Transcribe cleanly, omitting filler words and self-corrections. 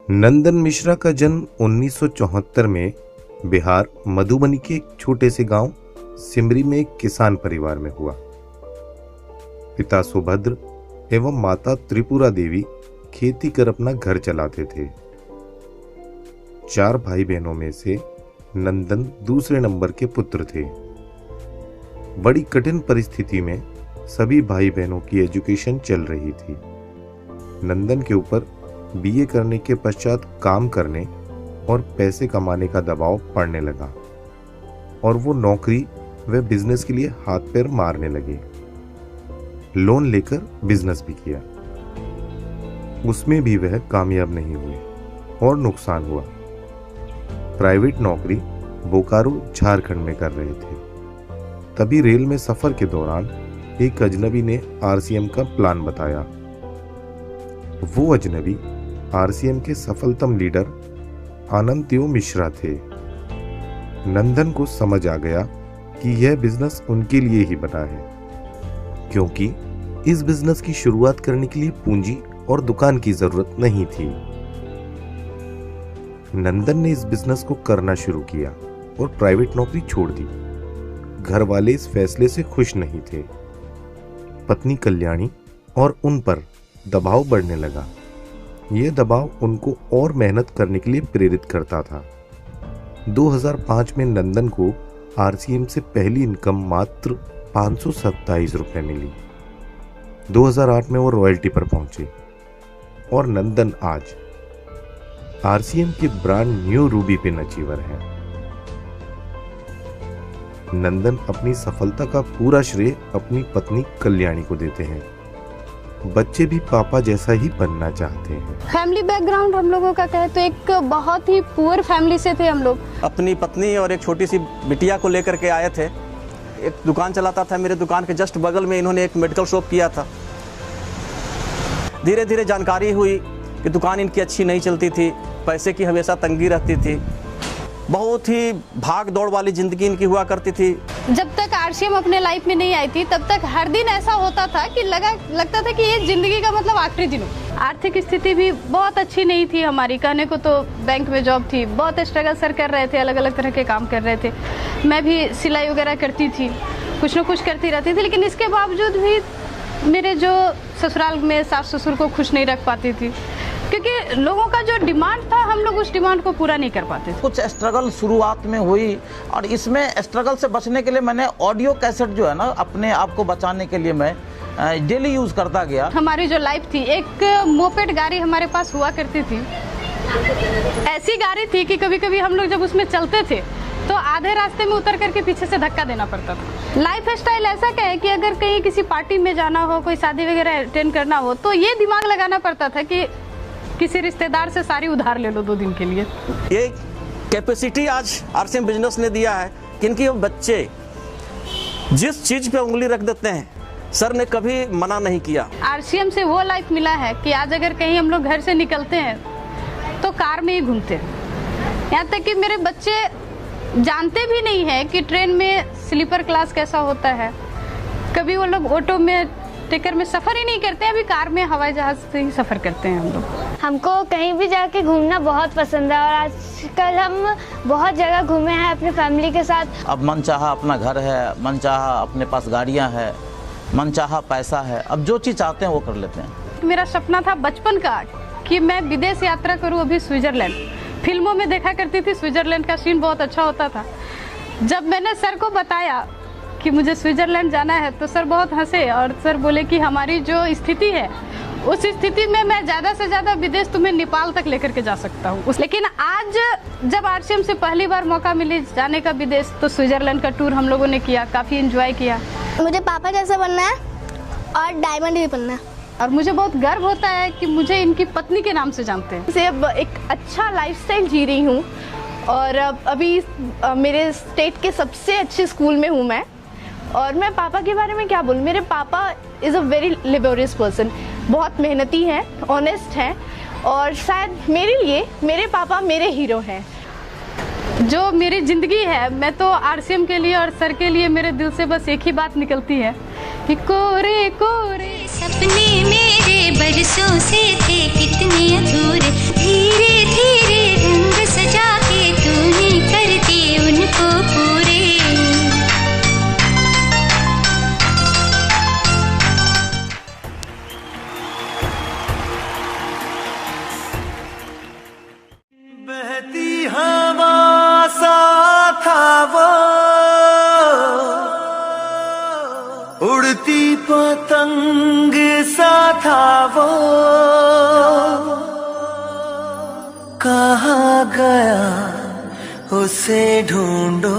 नंदन मिश्रा का जन्म 1974 में बिहार मधुबनी के एक छोटे से गांव सिमरी में एक किसान परिवार में हुआ। पिता सुभद्र एवं माता त्रिपुरा देवी खेती कर अपना घर चलाते थे। 4 भाई बहनों में से नंदन दूसरे नंबर के पुत्र थे। बड़ी कठिन परिस्थिति में सभी भाई बहनों की एजुकेशन चल रही थी। नंदन के ऊपर बीए करने के पश्चात काम करने और पैसे कमाने का दबाव पड़ने लगा और वो नौकरी व बिजनेस के लिए हाथ पैर मारने लगे। लोन लेकर बिजनेस भी किया, उसमें भी वह कामयाब नहीं हुए और नुकसान हुआ। प्राइवेट नौकरी बोकारो झारखंड में कर रहे थे। तभी रेल में सफर के दौरान एक अजनबी ने आरसीएम का प्लान बताया। वो अजनबी आरसीएम के सफलतम लीडर आनंत्यो मिश्रा थे। नंदन को समझ आ गया कि यह बिजनेस उनके लिए ही बना है, क्योंकि इस बिजनेस की शुरुआत करने के लिए पूंजी और दुकान की जरूरत नहीं थी। नंदन ने इस बिजनेस को करना शुरू किया और प्राइवेट नौकरी छोड़ दी। घर वाले इस फैसले से खुश नहीं थे। पत्नी कल्याणी और उन पर दबाव बढ़ने लगा। यह दबाव उनको और मेहनत करने के लिए प्रेरित करता था। 2005 में नंदन को आरसीएम से पहली इनकम मात्र 527 रुपए मिली। 2008 में वो रॉयल्टी पर पहुंचे और नंदन आज आरसीएम के brand new Ruby pin achiever है। नंदन अपनी सफलता का पूरा श्रेय अपनी पत्नी कल्याणी को देते हैं। बच्चे भी पापा जैसा ही बनना चाहते हैं। फैमिली बैकग्राउंड हम लोगों का कहे तो एक बहुत ही पुअर फैमिली से थे हम लोग। अपनी पत्नी और एक छोटी सी बिटिया को लेकर के आए थे। एक दुकान चलाता था, मेरे दुकान के जस्ट बगल में इन्होंने एक मेडिकल शॉप किया था। धीरे धीरे जानकारी हुई कि दुकान इनकी अच्छी नहीं चलती थी, पैसे की हमेशा तंगी रहती थी, बहुत ही भाग दौड़ वाली जिंदगी इनकी हुआ करती थी। जब तक आरसीएम अपने लाइफ में नहीं आई थी तब तक हर दिन ऐसा होता था कि लगता था कि ये जिंदगी का मतलब आखिरी दिन हो। आर्थिक स्थिति भी बहुत अच्छी नहीं थी हमारी, कहने को तो बैंक में जॉब थी, बहुत स्ट्रगल सर कर रहे थे, अलग अलग तरह के काम कर रहे थे। मैं भी सिलाई वगैरह करती थी, कुछ न कुछ करती रहती थी, लेकिन इसके बावजूद भी मेरे जो ससुराल में सास ससुर को खुश नहीं रख पाती थी, क्योंकि लोगों का जो डिमांड था हम लोग उस डिमांड को पूरा नहीं कर पाते थे। कुछ स्ट्रगल शुरुआत में हुई और इसमें स्ट्रगल से बचने के लिए मैंने ऑडियो कैसेट जो है ना, अपने आप को बचाने के लिए मैं डेली यूज करता गया। हमारी जो लाइफ थी, एक मोपेड गाड़ी हमारे पास हुआ करती थी। ऐसी गाड़ी थी कि कभी कभी हम लोग जब उसमें चलते थे तो आधे रास्ते में उतर करके पीछे से धक्का देना पड़ता था। लाइफ स्टाइल ऐसा क्या है कि अगर कहीं किसी पार्टी में जाना हो, कोई शादी वगैरह अटेंड करना हो, तो ये दिमाग लगाना पड़ता था कि किसी रिश्तेदार से सारी उधार ले लो 2 दिन के लिए। ये कैपेसिटी आज आरसीएम बिजनेस ने दिया है कि इनके बच्चे जिस चीज पे उंगली रख देते हैं, सर ने कभी मना नहीं किया। आरसीएम से वो लाइफ मिला है कि आज अगर कहीं हम लोग घर से निकलते हैं तो कार में ही घूमते हैं। यहाँ तक कि मेरे बच्चे जानते भी नहीं है कि ट्रेन में स्लीपर क्लास कैसा होता है। कभी वो लोग ऑटो में टिकर में सफर ही नहीं करते हैं, अभी कार में हवाई जहाज से ही सफर करते हैं हम लोग। हमको कहीं भी जाके घूमना बहुत पसंद है और आजकल हम बहुत जगह घूमे हैं अपने फैमिली के साथ। अब मनचाहा अपना घर है, मनचाहा अपने पास गाड़ियां हैं, मनचाहा पैसा है, अब जो चीज चाहते हैं वो कर लेते हैं। मेरा सपना था बचपन का कि मैं विदेश यात्रा करूं, अभी स्विट्जरलैंड। फिल्मों में देखा करती थी, स्विट्जरलैंड का सीन बहुत अच्छा होता था। जब मैंने सर को बताया कि मुझे स्विट्जरलैंड जाना है तो सर बहुत हंसे और सर बोले कि हमारी जो स्थिति है उस स्थिति में मैं ज़्यादा से ज़्यादा विदेश तुम्हें नेपाल तक लेकर के जा सकता हूँ। लेकिन आज जब आरसीएम से पहली बार मौका मिले जाने का विदेश, तो स्विट्जरलैंड का टूर हम लोगों ने किया, काफ़ी एंजॉय किया। मुझे पापा जैसा बनना है और डायमंड भी बनना है और मुझे बहुत गर्व होता है कि मुझे इनकी पत्नी के नाम से जानते हैं। से अब एक अच्छा लाइफस्टाइल जी रही हूँ और अभी मेरे स्टेट के सबसे अच्छे स्कूल में हूँ मैं। और मैं पापा के बारे में क्या बोलूँ, मेरे पापा is a very laborious person, बहुत मेहनती हैं, ऑनेस्ट हैं और शायद मेरे लिए मेरे पापा मेरे हीरो हैं। जो मेरी ज़िंदगी है, मैं तो आरसीएम के लिए और सर के लिए मेरे दिल से बस एक ही बात निकलती है कि कोरे कोरे सपने मेरे बरसों से थे कितने अधूरे, धीरे धीरे रंग सजा के तूने कर दिए उनको पूरे। बहती हवा सा था वो, उड़ती पतंग सा था वो, कहाँ गया उसे ढूंढो।